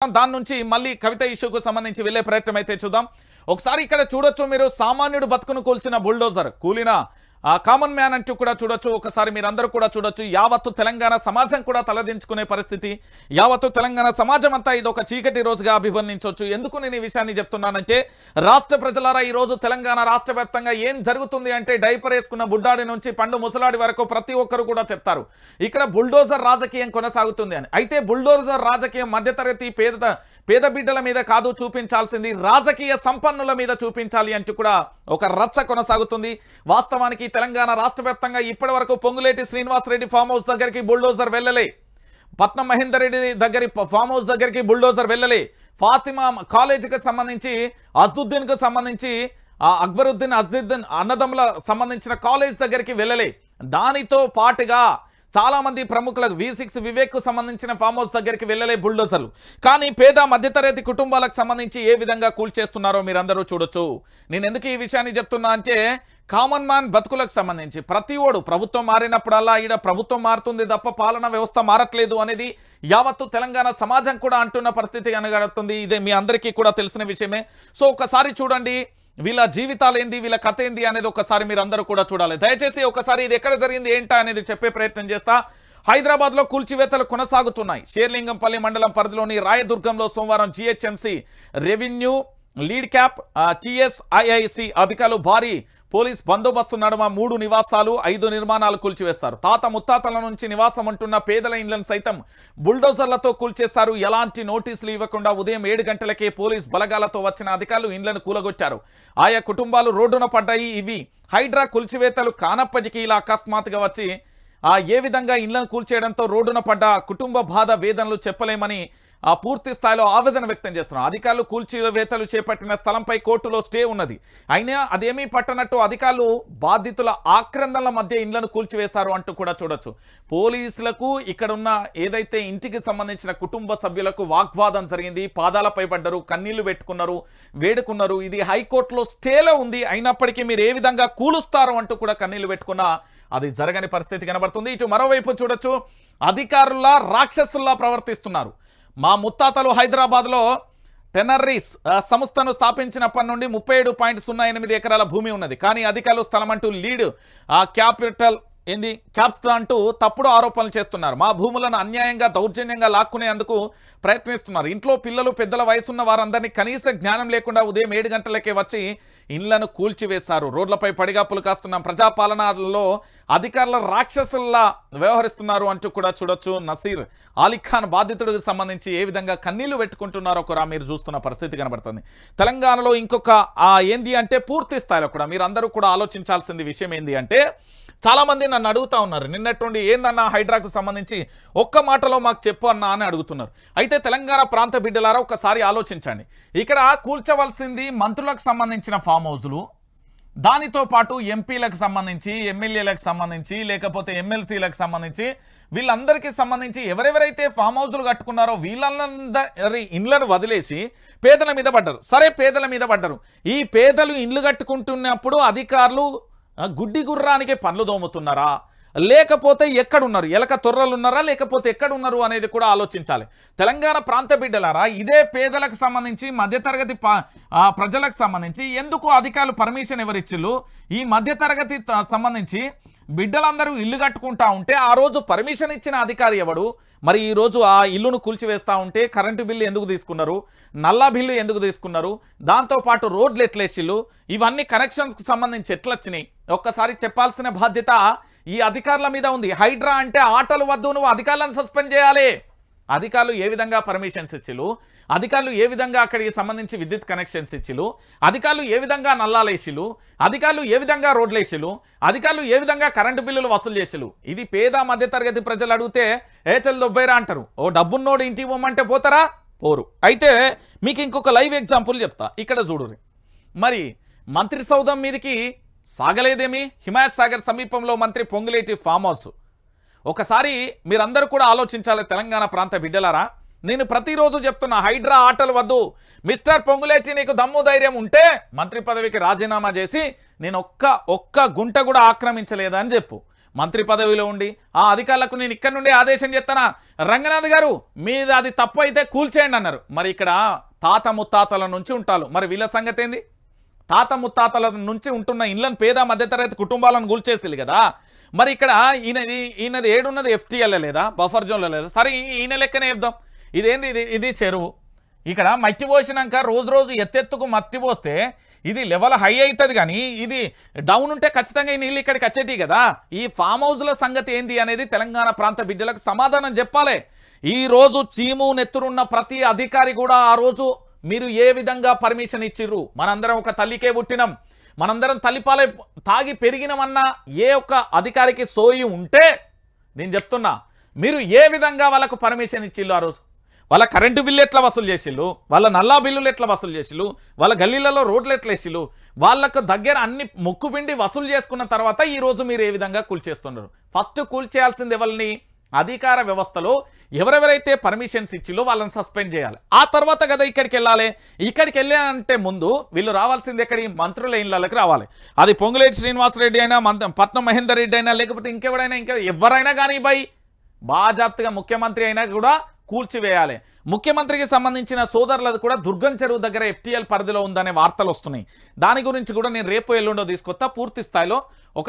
దాని నుంచి మళ్ళీ కవిత ఇష్యూకు సంబంధించి వెళ్ళే ప్రయత్నం అయితే చూద్దాం. ఒకసారి ఇక్కడ చూడొచ్చు, మీరు సామాన్యుడు బతుకును కూల్చిన బుల్డోజర్, కూలిన కామన్ మ్యాన్ అంటూ కూడా చూడొచ్చు. ఒకసారి మీరందరూ కూడా చూడొచ్చు, యావత్తు తెలంగాణ సమాజం కూడా తలదించుకునే పరిస్థితి, యావత్తు తెలంగాణ సమాజం అంతా ఇది ఒక చీకటి రోజుగా అభివర్ణించవచ్చు. ఎందుకు నేను ఈ విషయాన్ని చెప్తున్నానంటే, రాష్ట్ర ప్రజలారా ఈ రోజు తెలంగాణ రాష్ట్ర వ్యాప్తంగా ఏం జరుగుతుంది అంటే, డైపర్ వేసుకున్న బుడ్డాడి నుంచి పండు ముసలాడి వరకు ప్రతి ఒక్కరు కూడా చెప్తారు ఇక్కడ బుల్డోజర్ రాజకీయం కొనసాగుతుంది అని. అయితే బుల్డోజర్ రాజకీయం మధ్యతరగతి పేద బిడ్డల మీద కాదు చూపించాల్సింది, రాజకీయ సంపన్నుల మీద చూపించాలి అంటూ కూడా ఒక రచ్చ కొనసాగుతుంది. వాస్తవానికి తెలంగాణ రాష్ట్ర వ్యాప్తంగా ఇప్పటి వరకు పొంగులేటి శ్రీనివాస్ రెడ్డి ఫామ్ హౌస్ దగ్గరికి బుల్డోజర్ వెళ్ళలే, పట్నం మహేందర్ రెడ్డి దగ్గర ఫామ్ హౌస్ దగ్గరికి బుల్డోజర్ వెళ్ళలే, ఫాతిమా కాలేజీకి సంబంధించి అజ్దుద్దీన్కు సంబంధించి అక్బరుద్దీన్ అజ్దుద్దీన్ అన్నదమ్ముల సంబంధించిన కాలేజ్ దగ్గరికి వెళ్ళలే. దానితో పాటుగా చాలా మంది ప్రముఖులకు V6 వివేక్ సంబంధించిన ఫామ్ హౌస్ దగ్గరికి వెళ్ళలే బుల్డోజర్లు. కానీ పేద మధ్యతరగతి కుటుంబాలకు సంబంధించి ఏ విధంగా కూల్చేస్తున్నారో మీరందరూ చూడొచ్చు. నేను ఎందుకు ఈ విషయాన్ని చెప్తున్నా అంటే, కామన్ మ్యాన్ బతుకులకు సంబంధించి ప్రతి ఓడు ప్రభుత్వం మారినప్పుడల్లా ఈడ ప్రభుత్వం మారుతుంది తప్ప పాలనా వ్యవస్థ మారట్లేదు అనేది యావత్తు తెలంగాణ సమాజం కూడా అంటున్న పరిస్థితి కనగడుతుంది. ఇదే మీ అందరికీ కూడా తెలిసిన విషయమే. సో ఒకసారి చూడండి, వీళ్ళ జీవితాలు ఏంది, వీళ్ళ కథ ఏంది అనేది ఒకసారి మీరు అందరూ కూడా చూడాలి. దయచేసి ఒకసారి ఇది ఎక్కడ జరిగింది ఏంటా అనేది చెప్పే ప్రయత్నం చేస్తా. హైదరాబాద్లో కూల్చివేతలు కొనసాగుతున్నాయి. షేర్లింగంపల్లి మండలం పరిధిలోని రాయదుర్గంలో సోమవారం GHMC revenue lead cap TSIIC అధికారులు భారీ పోలీస్ బందోబస్తు నడుమ 3 నివాసాలు 5 నిర్మాణాలు కూల్చివేస్తారు. తాత ముత్తాతల నుంచి నివాసం ఉంటున్న పేదల ఇళ్లను సైతం బుల్డోజర్లతో కూల్చేస్తారు. ఎలాంటి నోటీసులు ఇవ్వకుండా ఉదయం 7 గంటలకే పోలీస్ బలగాలతో వచ్చిన అధికారులు ఇళ్లను కూలగొట్టారు. ఆయా కుటుంబాలు రోడ్డున పడ్డాయి. ఇవి హైడ్రా కూల్చివేతలు కానప్పటికీ ఇలా అకస్మాత్తుగా వచ్చి ఏ విధంగా ఇళ్లను కూల్చేయడంతో రోడ్డున పడ్డ కుటుంబ బాధ వేదనలు చెప్పలేమని పూర్తి స్థాయిలో ఆవేదన వ్యక్తం చేస్తున్నారు. అధికారులు కూల్చివేతలు చేపట్టిన స్థలంపై కోర్టులో స్టే ఉన్నది. అయినా అదేమీ పట్టనట్టు అధికారులు బాధితుల ఆక్రందనల మధ్య ఇండ్లను కూల్చివేస్తారు అంటూ కూడా చూడొచ్చు. పోలీసులకు ఇక్కడ ఉన్న ఏదైతే ఇంటికి సంబంధించిన కుటుంబ సభ్యులకు వాగ్వాదం జరిగింది, పాదాలపై పడ్డారు, కన్నీళ్లు పెట్టుకున్నారు, వేడుకున్నారు. ఇది హైకోర్టులో స్టేలో ఉంది. అయినప్పటికీ మీరు ఏ విధంగా కూలుస్తారు అంటూ కూడా కన్నీళ్లు పెట్టుకున్నా అది జరగని పరిస్థితి కనబడుతుంది. ఇటు మరోవైపు చూడొచ్చు, అధికారుల రాక్షసుల్లా ప్రవర్తిస్తున్నారు. మా ముత్తాతలు హైదరాబాద్లో టెనర్రీస్ సంస్థను స్థాపించినప్పటి నుండి 37.08 ఎకరాల భూమి ఉన్నది. కానీ అధికారులు స్థలం అంటూ లీడ్ క్యాపిటల్ క్యాప్స్ అంటూ తప్పుడు ఆరోపణలు చేస్తున్నారు. మా భూములను అన్యాయంగా దౌర్జన్యంగా లాక్కునేందుకు ప్రయత్నిస్తున్నారు. ఇంట్లో పిల్లలు పెద్దల వయసున్న వారందరినీ కనీస జ్ఞానం లేకుండా ఉదయం 7 గంటలకే వచ్చి ఇళ్లను కూల్చివేశారు. రోడ్లపై పడిగాపులు కాస్తున్న ప్రజాపాలనలో అధికారుల రాక్షసుల్లా వ్యవహరిస్తున్నారు అంటూ కూడా చూడొచ్చు. నసీర్ అలీఖాన్ బాధితుడికి సంబంధించి ఏ విధంగా కన్నీళ్లు పెట్టుకుంటున్నారో కూడా మీరు చూస్తున్న పరిస్థితి కనబడుతుంది. తెలంగాణలో ఇంకొక ఏంది అంటే, పూర్తి స్థాయిలో కూడా మీరు అందరూ కూడా ఆలోచించాల్సింది విషయం ఏంది అంటే, చాలామంది నన్ను అడుగుతా ఉన్నారు, నిన్నట్టుండి ఏందన్నా హైడ్రాకు సంబంధించి ఒక్క మాటలో మాకు చెప్పు అన్నా అని అడుగుతున్నారు. అయితే తెలంగాణ ప్రాంత బిడ్డలారా ఒకసారి ఆలోచించండి. ఇక్కడ కూల్చవలసింది మంత్రులకు సంబంధించిన ఫామ్ హౌజులు, దానితో పాటు ఎంపీలకు సంబంధించి, ఎమ్మెల్యేలకు సంబంధించి, లేకపోతే ఎమ్మెల్సీలకు సంబంధించి, వీళ్ళందరికీ సంబంధించి ఎవరెవరైతే ఫామ్ హౌజులు కట్టుకున్నారో వీళ్ళందరి ఇండ్లను వదిలేసి పేదల మీద పడ్డారు. సరే, పేదల మీద పడ్డారు. ఈ పేదలు ఇండ్లు కట్టుకుంటున్నప్పుడు అధికారులు గుడ్డి గుర్రానికి పనులు దోముతున్నారా, లేకపోతే ఎక్కడున్నారు, ఎలక తొర్రలు ఉన్నారా, లేకపోతే ఎక్కడున్నారు అనేది కూడా ఆలోచించాలి. తెలంగాణ ప్రాంత బిడ్డలారా, ఇదే పేదలకు సంబంధించి మధ్యతరగతి ప్రజలకు సంబంధించి ఎందుకు అధికారులు పర్మిషన్ ఎవరిచ్చిళ్ళు? ఈ మధ్యతరగతి సంబంధించి బిడ్డలందరూ ఇల్లు కట్టుకుంటా ఉంటే ఆ రోజు పర్మిషన్ ఇచ్చిన అధికారి ఎవడు? మరి ఈరోజు ఆ ఇల్లును కూల్చివేస్తూ ఉంటే కరెంటు బిల్లు ఎందుకు తీసుకున్నారు, నల్లా బిల్లు ఎందుకు తీసుకున్నారు, దాంతోపాటు రోడ్లు ఎట్లేసిళ్ళు, ఇవన్నీ కనెక్షన్స్కి సంబంధించి ఎట్లొచ్చినాయి ఒక్కసారి చెప్పాల్సిన బాధ్యత ఈ అధికారుల మీద ఉంది. హైడ్రా అంటే ఆటలు వద్దు, నువ్వు అధికారులను సస్పెండ్ చేయాలి. అధికారులు ఏ విధంగా పర్మిషన్స్ ఇచ్చిళ్ళు, అధికారులు ఏ విధంగా అక్కడికి సంబంధించి విద్యుత్ కనెక్షన్స్ ఇచ్చిళ్ళు, అధికారులు ఏ విధంగా నల్లాలు వేసిళ్ళు, అధికారులు ఏ విధంగా రోడ్లు వేసిళ్ళు, అధికారులు ఏ విధంగా కరెంటు బిల్లులు వసూలు చేసిళ్ళు. ఇది పేద మధ్యతరగతి ప్రజలు అడిగితే ఏచల్ దొబ్బైరా అంటారు. ఓ డబ్బున్నోడు ఇంటికి పోమంటే పోతారా? పోరు. అయితే మీకు ఇంకొక లైవ్ ఎగ్జాంపుల్ చెప్తా, ఇక్కడ చూడుర్రి. మరి మంత్రి సౌధం మీదకి సాగలేదేమి? హిమాయత్ సాగర్ సమీపంలో మంత్రి పొంగులేటి ఫామ్ హౌస్. ఒకసారి మీరందరూ కూడా ఆలోచించాలి తెలంగాణ ప్రాంత బిడ్డలారా. నేను ప్రతిరోజు చెప్తున్నా, హైడ్రా ఆటలు వద్దు. మిస్టర్ పొంగులేటి, నీకు దమ్ము ధైర్యం ఉంటే మంత్రి పదవికి రాజీనామా చేసి నేను ఒక్క గుంట కూడా ఆక్రమించలేదని చెప్పు. మంత్రి పదవిలో ఉండి ఆ అధికారులకు నేను ఇక్కడ నుండి ఆదేశం చేస్తానా, రంగనాథ్ గారు మీద అది తప్పు అయితే కూల్చేయండి అన్నారు. మరి ఇక్కడ తాత ముత్తాతల నుంచి ఉంటారు, మరి వీళ్ళ సంగతి ఏంది? తాత ముత్తాతల నుంచి ఉంటున్న ఇళ్ళను పేద మధ్యతరగతి కుటుంబాలను కూల్చేసి కదా. మరి ఇక్కడ ఈయనది ఏడున్నది ఎఫ్టీఎల్ లేదా, బఫర్ జోన్లో లేదా? సరే ఈయన లెక్కనే చెప్దాం. ఇదేంది, ఇది చెరువు. ఇక్కడ మట్టి పోసినాక రోజు రోజు ఎత్తెత్తుకు మట్టి పోస్తే ఇది లెవెల్ హై అవుతుంది, కానీ ఇది డౌన్ ఉంటే ఖచ్చితంగా ఈ నీళ్ళు ఇక్కడికి వచ్చేటి కదా. ఈ ఫామ్ హౌస్ల సంగతి ఏంది అనేది తెలంగాణ ప్రాంత బిడ్డలకు సమాధానం చెప్పాలి. ఈ రోజు చీము నెత్తురున్న ప్రతి అధికారి కూడా ఆ రోజు మీరు ఏ విధంగా పర్మిషన్ ఇచ్చిర్రు? మనందరం ఒక తల్లికే పుట్టినాం, మనందరం తల్లిపాలే తాగి పెరిగినమన్నా ఏ ఒక్క అధికారికి సోయి ఉంటే నేను చెప్తున్నా, మీరు ఏ విధంగా వాళ్ళకు పర్మిషన్ ఇచ్చిల్లు? ఆ రోజు వాళ్ళ కరెంటు బిల్లు ఎట్లా వసూలు చేసిళ్ళు, వాళ్ళ నల్లా బిల్లులు ఎట్లా వసూలు చేసిళ్ళు, వాళ్ళ గల్లీలలో రోడ్లు ఎట్లా వేసిళ్ళు, వాళ్ళకు దగ్గర అన్ని ముక్కుపిండి వసూలు చేసుకున్న తర్వాత ఈరోజు మీరు ఏ విధంగా కూల్చేస్తున్నారు? ఫస్ట్ కూల్చేయాల్సింది ఎవరిని? అధికార వ్యవస్థలో ఎవరెవరైతే పర్మిషన్స్ ఇచ్చిలో వాళ్ళని సస్పెండ్ చేయాలి. ఆ తర్వాత కదా ఇక్కడికి వెళ్ళాలి. ఇక్కడికి వెళ్ళే అంటే ముందు వీళ్ళు రావాల్సింది ఎక్కడి? మంత్రుల ఇళ్ళకి రావాలి. అది పొంగులేటి శ్రీనివాసరెడ్డి అయినా, పట్నం మహేందర్ రెడ్డి అయినా, లేకపోతే ఇంకెవరైనా ఎవరైనా కానీ బాజాప్తగా ముఖ్యమంత్రి అయినా కూడా కూల్చివేయాలి. ముఖ్యమంత్రికి సంబంధించిన సోదరులది కూడా దుర్గం చెరువు దగ్గర ఎఫ్టీఎల్ పరిధిలో ఉందనే వార్తలు వస్తున్నాయి. దాని గురించి కూడా నేను రేపు ఎల్లుండో తీసుకొస్తా పూర్తి స్థాయిలో.